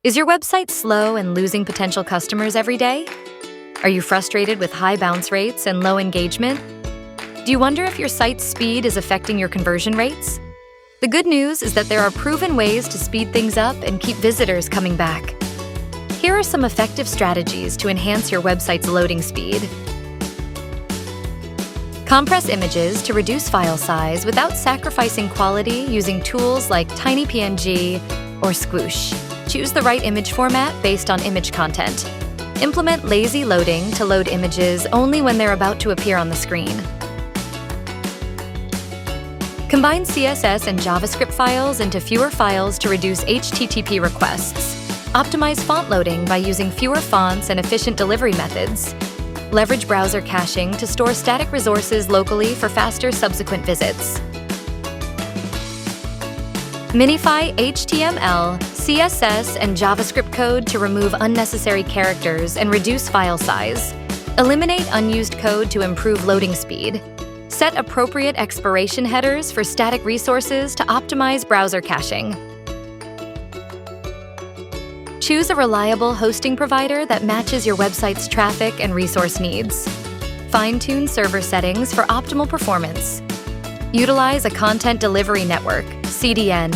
Is your website slow and losing potential customers every day? Are you frustrated with high bounce rates and low engagement? Do you wonder if your site's speed is affecting your conversion rates? The good news is that there are proven ways to speed things up and keep visitors coming back. Here are some effective strategies to enhance your website's loading speed. Compress images to reduce file size without sacrificing quality using tools like TinyPNG or Squoosh. Choose the right image format based on image content. Implement lazy loading to load images only when they're about to appear on the screen. Combine CSS and JavaScript files into fewer files to reduce HTTP requests. Optimize font loading by using fewer fonts and efficient delivery methods. Leverage browser caching to store static resources locally for faster subsequent visits. Minify HTML, CSS, and JavaScript code to remove unnecessary characters and reduce file size. Eliminate unused code to improve loading speed. Set appropriate expiration headers for static resources to optimize browser caching. Choose a reliable hosting provider that matches your website's traffic and resource needs. Fine-tune server settings for optimal performance. Utilize a content delivery network, CDN,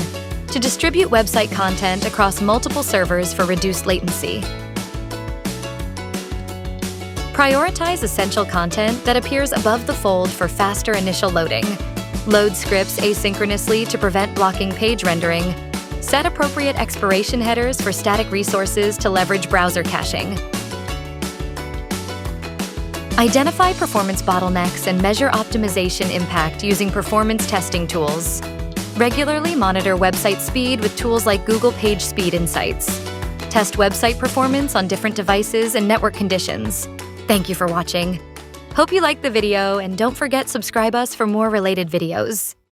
to distribute website content across multiple servers for reduced latency. Prioritize essential content that appears above the fold for faster initial loading. Load scripts asynchronously to prevent blocking page rendering. Set appropriate expiration headers for static resources to leverage browser caching. Identify performance bottlenecks and measure optimization impact using performance testing tools. Regularly monitor website speed with tools like Google Page Speed Insights. Test website performance on different devices and network conditions. Thank you for watching. Hope you liked the video, and don't forget to subscribe us for more related videos.